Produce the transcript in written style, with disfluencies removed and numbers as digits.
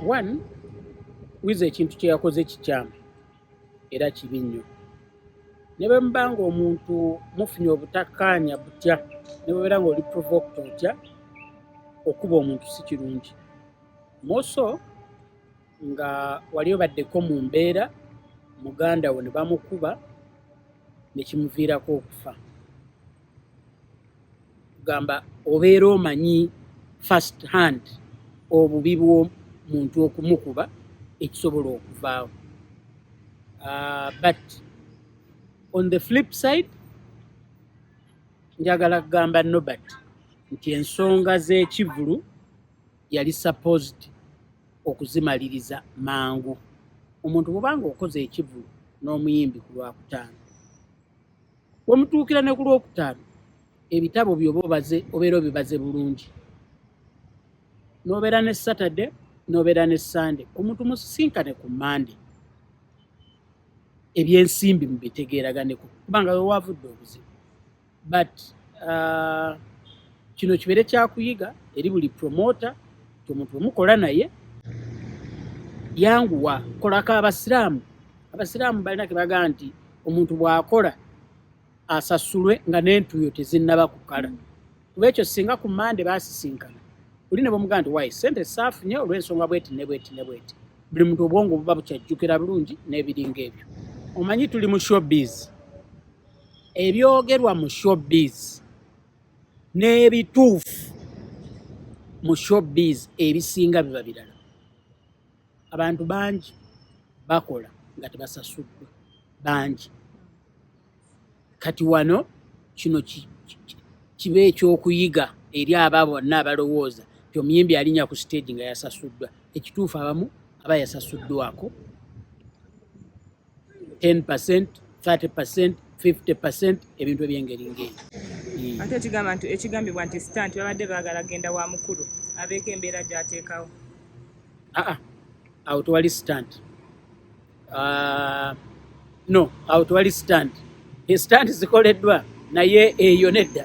One, wize ekintu kye yakoze kikyamu era kibi nnyo. Ne bwe muba ng'omuntu mufunye obutakkaanya butya ne bwebeera ng'oli provoked otya, okuba omuntu si kirungi. Moso nga wali obaddeko mu mbeera muganda wo ne bamukuba ne kimuviirako okufa. Gamba obeera omanyi first hand obubi bw'omuntu okumukuba ekisobola okuvaawo. But on the flip side, njagala kugamba Norbert nti ensonga z'ekivulu yali supposed okuzimaliriza mangu. Omuntu bw'obanga okoze ekivulu n'omuyimbi ku Lwakutaano, wemutuukira ne ku Lwokutaano, ebitabo by'oba obeera obibaze bulungi. N'obeera ne Saturday, n'obeera ne Sunday, omuntu musisinkane ku Monday, ebyensimbi mubitegeeraganeko kubanga we wavudde obuzibu. But kino kibeere kyakuyiga eri buli promoter nti omuntu omukola naye yanguwa. Kolako Abasiraamu. Abasiraamu balina ke bagamba nti omuntu bw'akola asasulwe nga n'entuuyo tezinnaba kukala. Kuba ekyo singa ku Monday baasisinkana, oli ne bamugamba nti wayi ssente saafunye olw'ensonga bweti ne bweti ne bweti. Buli muntu obwongo buba bukyajjukira bulungi n'ebiringa ebyo. Omanyi tuli mu showbiz. Ebyogerwa mu showbiz n'ebituufu mu showbiz ebisinga biba birala. Abantu bangi bakola nga tebasasuddwa, bangi. Kati wano kino kiba ekyokuyiga eri abo bonna abalowooza nti omuyimbi alinnya ku stage nga yasasuddwa. Ekituufu abamu aba yasasuddwako 10%, 30%, 50%, ebintu eby'engeri ng'eyo. Ate ekigambibwa nti stunt babadde baagala genda wa mukulu abeeko embeera gy'ateekawo. Awo tewali stunt. No, awo tewali stunt. Stunt zikoleddwa naye eyo nedda.